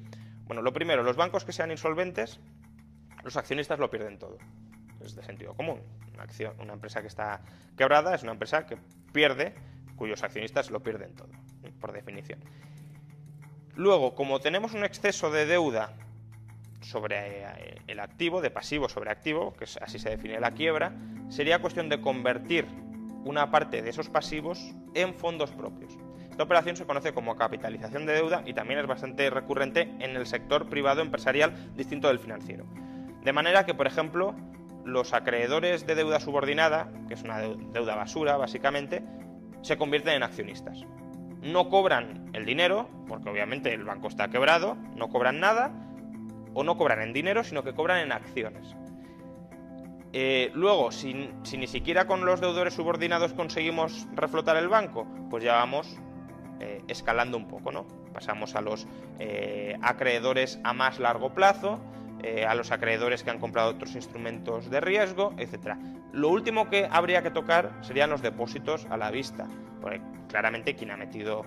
Bueno, lo primero, los bancos que sean insolventes, los accionistas lo pierden todo. Es de sentido común. Una empresa que está quebrada es una empresa que pierde, cuyos accionistas lo pierden todo, por definición. Luego, como tenemos un exceso de deuda sobre el activo, de pasivo sobre activo, que así se define la quiebra, sería cuestión de convertir una parte de esos pasivos en fondos propios. Esta operación se conoce como capitalización de deuda y también es bastante recurrente en el sector privado empresarial distinto del financiero. De manera que, por ejemplo, los acreedores de deuda subordinada, que es una deuda basura básicamente, se convierten en accionistas. No cobran el dinero, porque obviamente el banco está quebrado, no cobran nada, o no cobran en dinero, sino que cobran en acciones. Luego, si ni siquiera con los deudores subordinados conseguimos reflotar el banco, pues ya vamos escalando un poco, ¿no? Pasamos a los acreedores a más largo plazo, a los acreedores que han comprado otros instrumentos de riesgo, etc. Lo último que habría que tocar serían los depósitos a la vista, porque claramente quien ha metido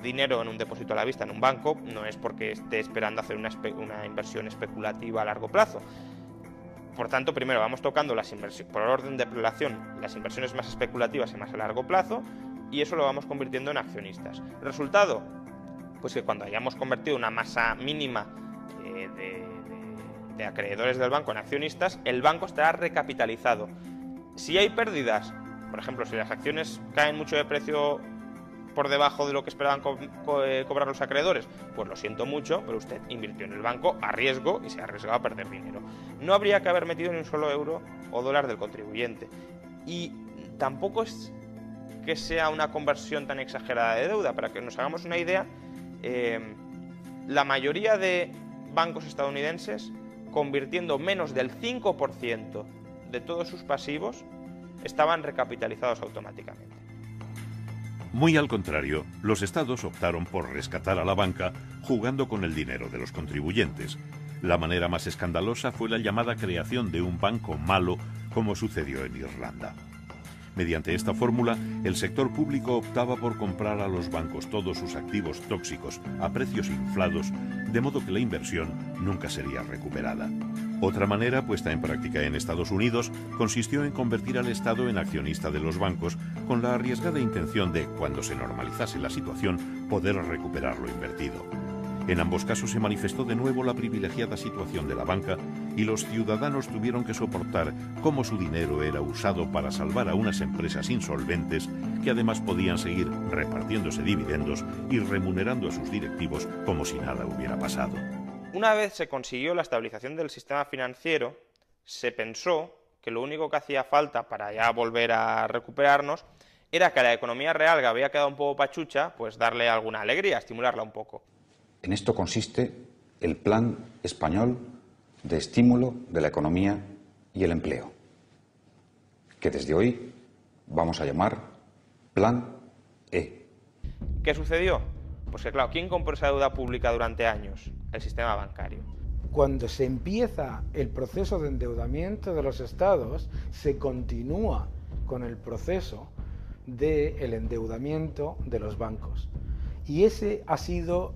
dinero en un depósito a la vista en un banco no es porque esté esperando hacer una inversión especulativa a largo plazo. Por tanto, primero vamos tocando las inversiones, por orden de relación, las inversiones más especulativas y más a largo plazo, y eso lo vamos convirtiendo en accionistas. ¿El resultado? Pues que cuando hayamos convertido una masa mínima de acreedores del banco en accionistas, el banco estará recapitalizado. Si hay pérdidas, por ejemplo, si las acciones caen mucho de precio por debajo de lo que esperaban cobrar los acreedores, pues lo siento mucho, pero usted invirtió en el banco a riesgo y se ha arriesgado a perder dinero. No habría que haber metido ni un solo euro o dólar del contribuyente. Y tampoco es que sea una conversión tan exagerada de deuda. Para que nos hagamos una idea, la mayoría de bancos estadounidenses, convirtiendo menos del 5% de todos sus pasivos, estaban recapitalizados automáticamente. Muy al contrario, los estados optaron por rescatar a la banca jugando con el dinero de los contribuyentes. La manera más escandalosa fue la llamada creación de un banco malo, como sucedió en Irlanda. Mediante esta fórmula, el sector público optaba por comprar a los bancos todos sus activos tóxicos a precios inflados, de modo que la inversión nunca sería recuperada. Otra manera, puesta en práctica en Estados Unidos, consistió en convertir al Estado en accionista de los bancos, con la arriesgada intención de, cuando se normalizase la situación, poder recuperar lo invertido. En ambos casos se manifestó de nuevo la privilegiada situación de la banca y los ciudadanos tuvieron que soportar cómo su dinero era usado para salvar a unas empresas insolventes que además podían seguir repartiéndose dividendos y remunerando a sus directivos como si nada hubiera pasado. Una vez se consiguió la estabilización del sistema financiero, se pensó que lo único que hacía falta para ya volver a recuperarnos era que a la economía real, que había quedado un poco pachucha, pues darle alguna alegría, estimularla un poco. En esto consiste el Plan Español de Estímulo de la Economía y el Empleo, que desde hoy vamos a llamar Plan E. ¿Qué sucedió? Pues que claro, ¿quién compró esa deuda pública durante años? El sistema bancario. Cuando se empieza el proceso de endeudamiento de los estados, se continúa con el proceso del endeudamiento de los bancos. Y ese ha sido,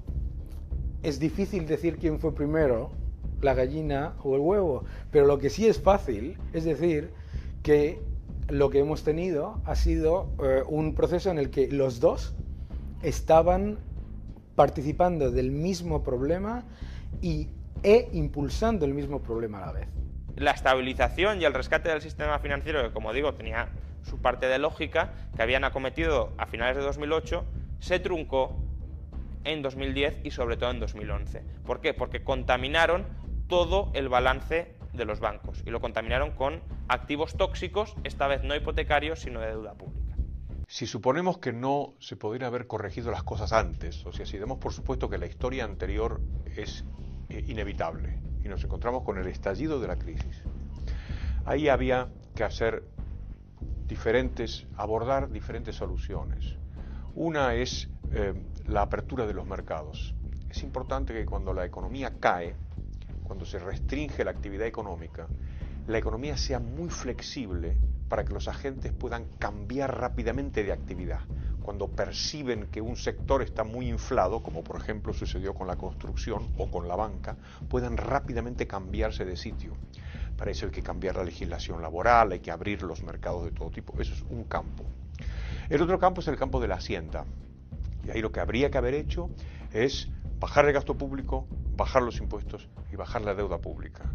es difícil decir quién fue primero, la gallina o el huevo, pero lo que sí es fácil es decir que lo que hemos tenido ha sido un proceso en el que los dos estaban participando del mismo problema e impulsando el mismo problema a la vez. La estabilización y el rescate del sistema financiero, que como digo tenía su parte de lógica, que habían acometido a finales de 2008, se truncó en 2010 y sobre todo en 2011. ¿Por qué? Porque contaminaron todo el balance de los bancos y lo contaminaron con activos tóxicos, esta vez no hipotecarios, sino de deuda pública. Si suponemos que no se podrían haber corregido las cosas antes, o sea, si damos por supuesto que la historia anterior es inevitable y nos encontramos con el estallido de la crisis, ahí había que abordar diferentes soluciones. Una es la apertura de los mercados. Es importante que cuando la economía cae, cuando se restringe la actividad económica, la economía sea muy flexible para que los agentes puedan cambiar rápidamente de actividad. Cuando perciben que un sector está muy inflado, como por ejemplo sucedió con la construcción o con la banca, puedan rápidamente cambiarse de sitio. Para eso hay que cambiar la legislación laboral, hay que abrir los mercados de todo tipo. Eso es un campo. El otro campo es el campo de la hacienda. Y ahí lo que habría que haber hecho es bajar el gasto público, bajar los impuestos y bajar la deuda pública.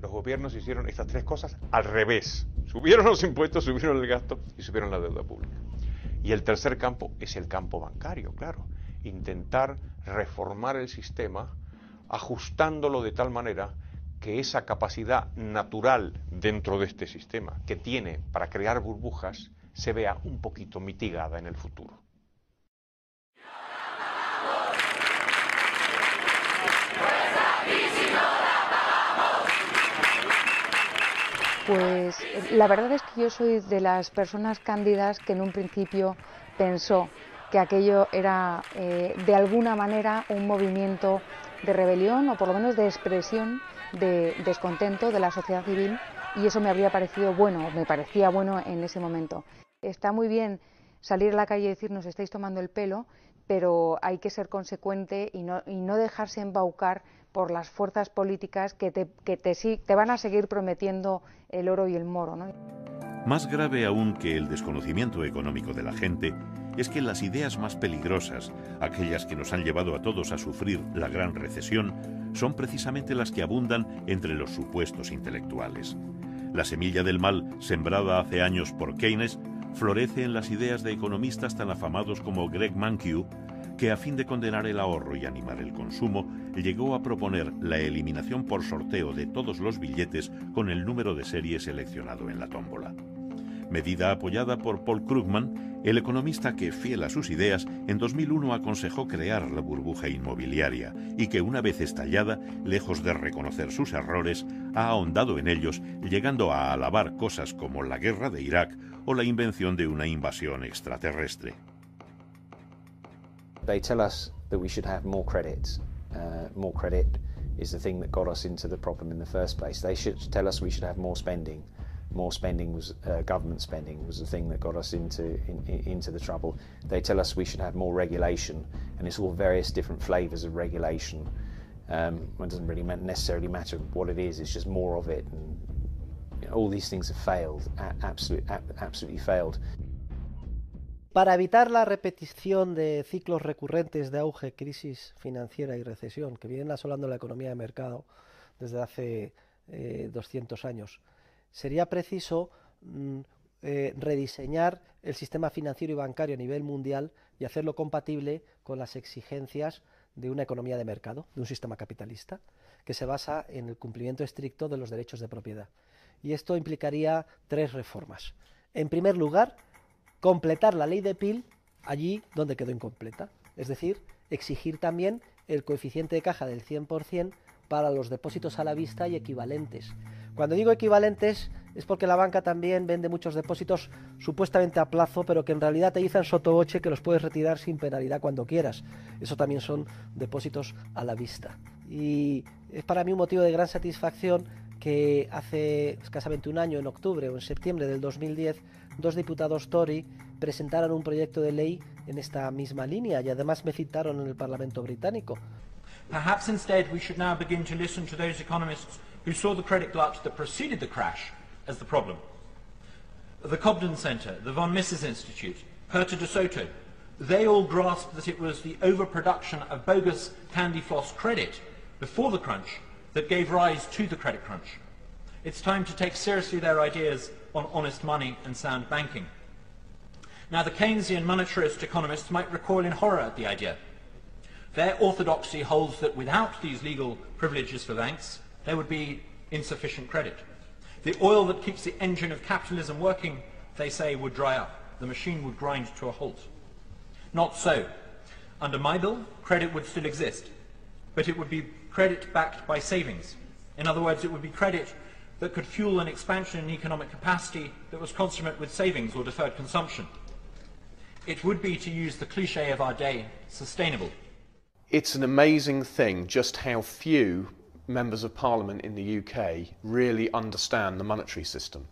Los gobiernos hicieron estas tres cosas al revés. Subieron los impuestos, subieron el gasto y subieron la deuda pública. Y el tercer campo es el campo bancario, claro. Intentar reformar el sistema ajustándolo de tal manera que esa capacidad natural dentro de este sistema que tiene para crear burbujas se vea un poquito mitigada en el futuro. Pues la verdad es que yo soy de las personas cándidas que en un principio pensó que aquello era de alguna manera un movimiento de rebelión o por lo menos de expresión de descontento de la sociedad civil, y eso me habría parecido bueno, me parecía bueno en ese momento. Está muy bien salir a la calle y decir nos estáis tomando el pelo, pero hay que ser consecuente y no dejarse embaucar por las fuerzas políticas que te van a seguir prometiendo el oro y el moro, ¿no? Más grave aún que el desconocimiento económico de la gente es que las ideas más peligrosas, aquellas que nos han llevado a todos a sufrir la gran recesión, son precisamente las que abundan entre los supuestos intelectuales. La semilla del mal, sembrada hace años por Keynes, florece en las ideas de economistas tan afamados como Greg Mankiw, que a fin de condenar el ahorro y animar el consumo, llegó a proponer la eliminación por sorteo de todos los billetes con el número de serie seleccionado en la tómbola. Medida apoyada por Paul Krugman, el economista que, fiel a sus ideas, en 2001 aconsejó crear la burbuja inmobiliaria y que, una vez estallada, lejos de reconocer sus errores, ha ahondado en ellos, llegando a alabar cosas como la guerra de Irak o la invención de una invasión extraterrestre. They tell us that we should have more credit. More credit is the thing that got us into the problem in the first place. They should tell us we should have more spending. More spending was government spending was the thing that got us into the trouble. They tell us we should have more regulation, and it's all various different flavours of regulation. It doesn't really necessarily matter what it is. It's just more of it. And you know, all these things have failed. Absolutely failed. Para evitar la repetición de ciclos recurrentes de auge, crisis financiera y recesión que vienen asolando la economía de mercado desde hace 200 años, sería preciso rediseñar el sistema financiero y bancario a nivel mundial y hacerlo compatible con las exigencias de una economía de mercado, de un sistema capitalista, que se basa en el cumplimiento estricto de los derechos de propiedad. Y esto implicaría tres reformas. En primer lugar, completar la ley de Peel allí donde quedó incompleta, es decir, exigir también el coeficiente de caja del 100% para los depósitos a la vista y equivalentes. Cuando digo equivalentes es porque la banca también vende muchos depósitos supuestamente a plazo, pero que en realidad te dicen sottovoce que los puedes retirar sin penalidad cuando quieras. Eso también son depósitos a la vista. Y es para mí un motivo de gran satisfacción que hace escasamente un año, en octubre o en septiembre del 2010, dos diputados Tory presentaron un proyecto de ley en esta misma línea y además me citaron en el Parlamento británico. Perhaps instead we should now begin to listen to those economists who saw the credit glut that preceded the crash as the problem. The Cobden Centre, the Von Mises Institute, Herta de Soto, they all grasped that it was the overproduction of bogus candy floss credit before the crunch that gave rise to the credit crunch. It's time to take seriously their ideas on honest money and sound banking. Now, the Keynesian monetarist economists might recoil in horror at the idea. Their orthodoxy holds that without these legal privileges for banks, there would be insufficient credit. The oil that keeps the engine of capitalism working, they say, would dry up. The machine would grind to a halt. Not so. Under my bill, credit would still exist, but it would be credit backed by savings. In other words, it would be credit that could fuel an expansion in economic capacity that was consummate with savings or deferred consumption. It would be, to use the cliche of our day, sustainable. It's an amazing thing just how few members of Parliament in the UK really understand the monetary system.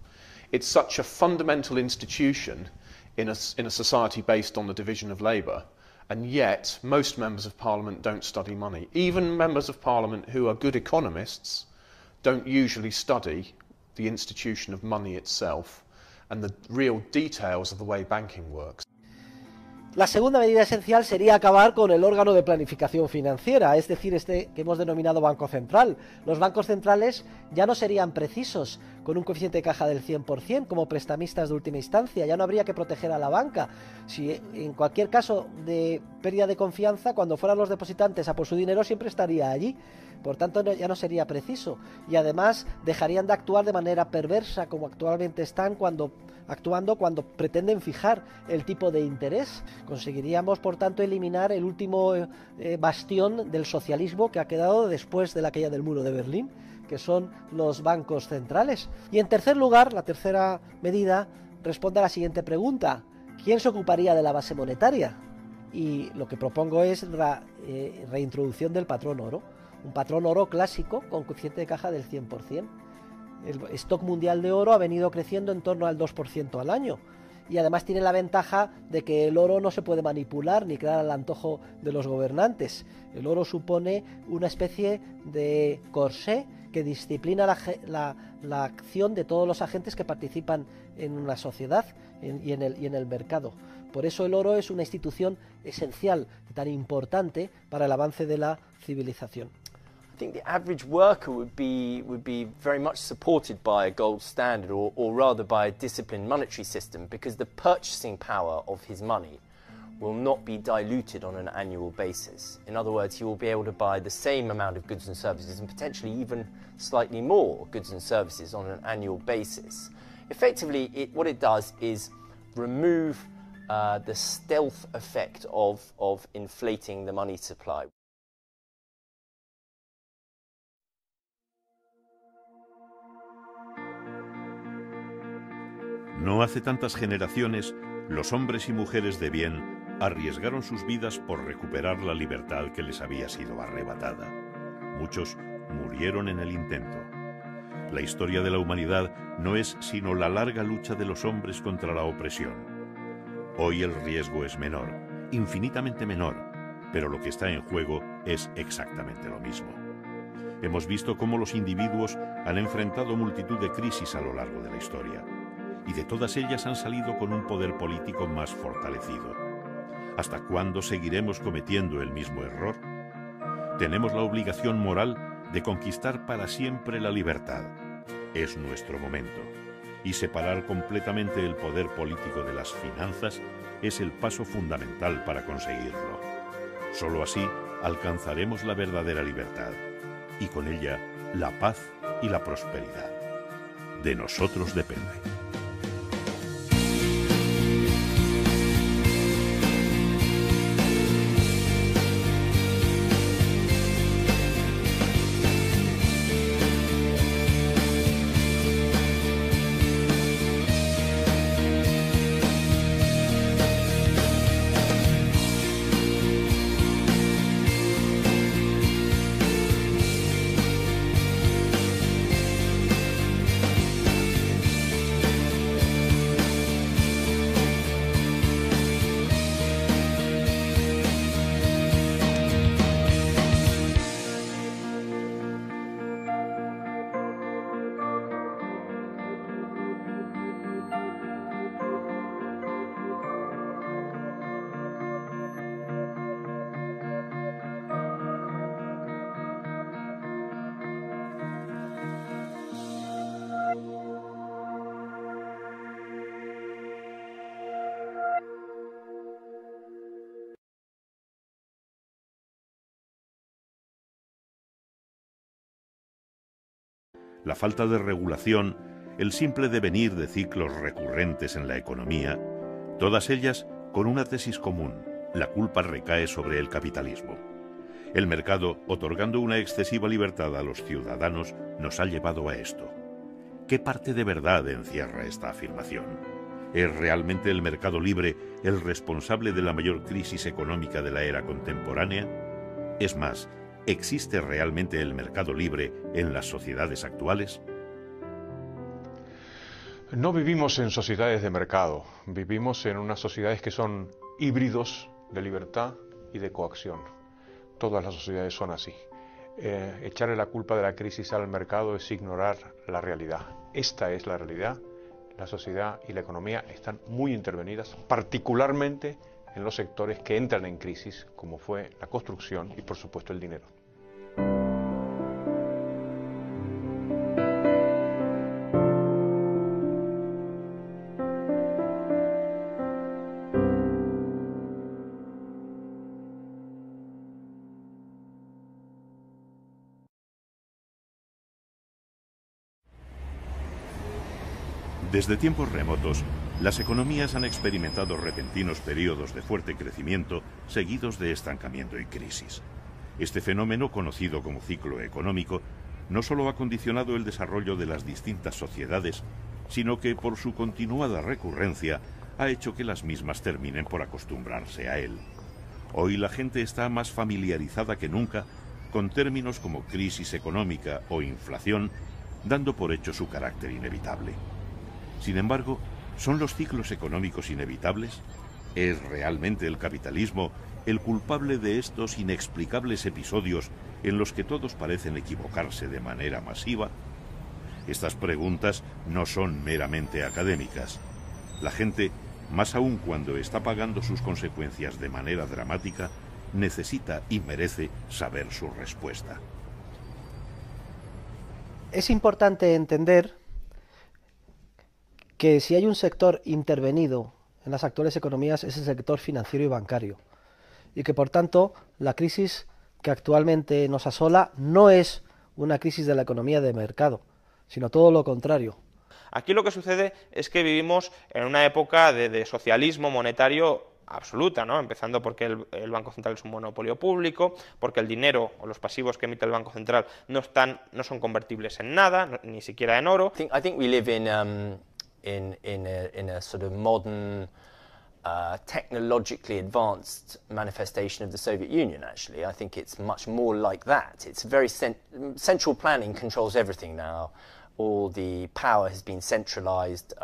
It's such a fundamental institution in a society based on the division of labour, and yet most members of Parliament don't study money. Even members of Parliament who are good economists don't usually study the institution of money itself and the real details of the way banking works. La segunda medida esencial sería acabar con el órgano de planificación financiera, es decir, este que hemos denominado Banco Central. Los bancos centrales ya no serían precisos con un coeficiente de caja del 100% como prestamistas de última instancia, ya no habría que proteger a la banca. Si en cualquier caso de pérdida de confianza, cuando fueran los depositantes a por su dinero, siempre estaría allí. Por tanto, ya no sería preciso. Y además dejarían de actuar de manera perversa, como actualmente están actuando cuando pretenden fijar el tipo de interés. Conseguiríamos, por tanto, eliminar el último bastión del socialismo que ha quedado después de la caída del muro de Berlín, que son los bancos centrales. Y en tercer lugar, la tercera medida responde a la siguiente pregunta: ¿quién se ocuparía de la base monetaria? Y lo que propongo es la reintroducción del patrón oro, un patrón oro clásico con coeficiente de caja del 100%. El stock mundial de oro ha venido creciendo en torno al 2% al año y además tiene la ventaja de que el oro no se puede manipular ni crear al antojo de los gobernantes. El oro supone una especie de corsé que disciplina la acción de todos los agentes que participan en una sociedad y en el mercado. Por eso el oro es una institución esencial, tan importante para el avance de la civilización. I think the average worker would be very much supported by a gold standard or rather by a disciplined monetary system, because the purchasing power of his money will not be diluted on an annual basis. In other words, he will be able to buy the same amount of goods and services and potentially even slightly more goods and services on an annual basis. Effectively, what it does is remove the stealth effect of inflating the money supply. No hace tantas generaciones, los hombres y mujeres de bien arriesgaron sus vidas por recuperar la libertad que les había sido arrebatada. Muchos murieron en el intento. La historia de la humanidad no es sino la larga lucha de los hombres contra la opresión. Hoy el riesgo es menor, infinitamente menor, pero lo que está en juego es exactamente lo mismo. Hemos visto cómo los individuos han enfrentado multitud de crisis a lo largo de la historia, y de todas ellas han salido con un poder político más fortalecido. ¿Hasta cuándo seguiremos cometiendo el mismo error? Tenemos la obligación moral de conquistar para siempre la libertad. Es nuestro momento. Y separar completamente el poder político de las finanzas es el paso fundamental para conseguirlo. Solo así alcanzaremos la verdadera libertad y con ella la paz y la prosperidad. De nosotros depende. la falta de regulación, el simple devenir de ciclos recurrentes en la economía, todas ellas con una tesis común: la culpa recae sobre el capitalismo. El mercado, otorgando una excesiva libertad a los ciudadanos, nos ha llevado a esto. ¿Qué parte de verdad encierra esta afirmación? ¿Es realmente el mercado libre el responsable de la mayor crisis económica de la era contemporánea? Es más, ¿existe realmente el mercado libre en las sociedades actuales? No vivimos en sociedades de mercado, vivimos en unas sociedades que son híbridos de libertad y de coacción. Todas las sociedades son así. Echarle la culpa de la crisis al mercado es ignorar la realidad. Esta es la realidad. La sociedad y la economía están muy intervenidas, particularmente en los sectores que entran en crisis, como fue la construcción y, por supuesto, el dinero. Desde tiempos remotos, las economías han experimentado repentinos periodos de fuerte crecimiento seguidos de estancamiento y crisis. Este fenómeno, conocido como ciclo económico, no solo ha condicionado el desarrollo de las distintas sociedades, sino que por su continuada recurrencia ha hecho que las mismas terminen por acostumbrarse a él. Hoy la gente está más familiarizada que nunca con términos como crisis económica o inflación, dando por hecho su carácter inevitable. Sin embargo, ¿son los ciclos económicos inevitables? ¿Es realmente el capitalismo el culpable de estos inexplicables episodios en los que todos parecen equivocarse de manera masiva? Estas preguntas no son meramente académicas. La gente, más aún cuando está pagando sus consecuencias de manera dramática, necesita y merece saber su respuesta. Es importante entender que si hay un sector intervenido en las actuales economías es el sector financiero y bancario, y que por tanto la crisis que actualmente nos asola no es una crisis de la economía de mercado, sino todo lo contrario. Aquí lo que sucede es que vivimos en una época de socialismo monetario absoluta, ¿no? Empezando porque el Banco Central es un monopolio público, porque el dinero o los pasivos que emite el Banco Central no son convertibles en nada, ni siquiera en oro. I think we live in a sort of modern, technologically advanced manifestation of the Soviet Union, actually. I think it's much more like that. It's very central planning controls everything now. All the power has been centralized,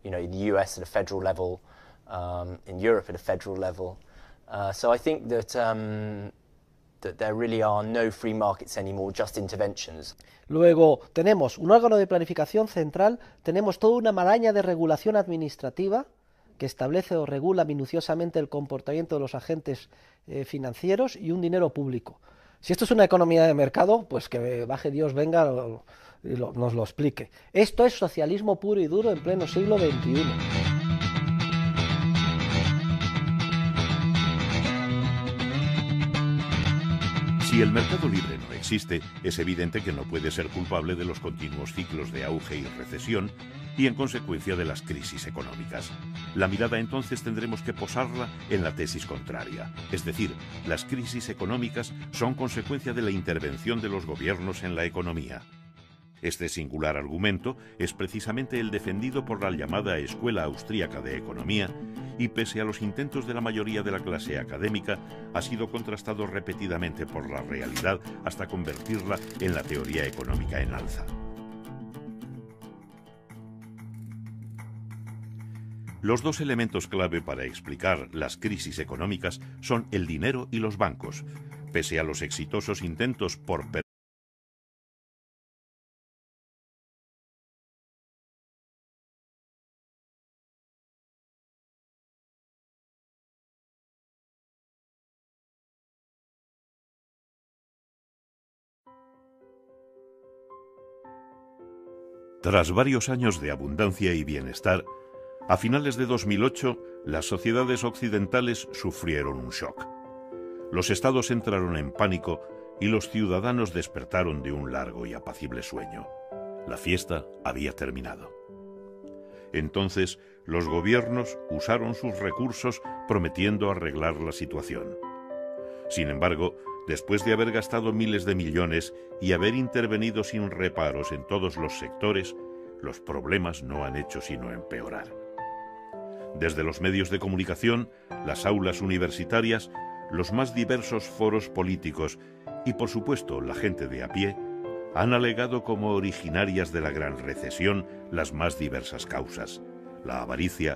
you know, in the US at a federal level, in Europe at a federal level. So I think that there really are no free markets anymore, just interventions. Luego tenemos un órgano de planificación central, tenemos toda una maraña de regulación administrativa que establece o regula minuciosamente el comportamiento de los agentes financieros y un dinero público. Si esto es una economía de mercado, pues que baje Dios, venga y nos lo explique. Esto es socialismo puro y duro en pleno siglo XXI. Si el mercado libre no existe, es evidente que no puede ser culpable de los continuos ciclos de auge y recesión y, en consecuencia, de las crisis económicas. La mirada entonces tendremos que posarla en la tesis contraria, es decir, las crisis económicas son consecuencia de la intervención de los gobiernos en la economía. Este singular argumento es precisamente el defendido por la llamada Escuela Austríaca de Economía y, pese a los intentos de la mayoría de la clase académica, ha sido contrastado repetidamente por la realidad hasta convertirla en la teoría económica en alza. Los dos elementos clave para explicar las crisis económicas son el dinero y los bancos. Pese a los exitosos intentos por Tras varios años de abundancia y bienestar, a finales de 2008, las sociedades occidentales sufrieron un shock. Los estados entraron en pánico y los ciudadanos despertaron de un largo y apacible sueño. La fiesta había terminado. Entonces, los gobiernos usaron sus recursos prometiendo arreglar la situación. Sin embargo, después de haber gastado miles de millones y haber intervenido sin reparos en todos los sectores, los problemas no han hecho sino empeorar. Desde los medios de comunicación, las aulas universitarias, los más diversos foros políticos y, por supuesto, la gente de a pie, han alegado como originarias de la gran recesión las más diversas causas: la avaricia,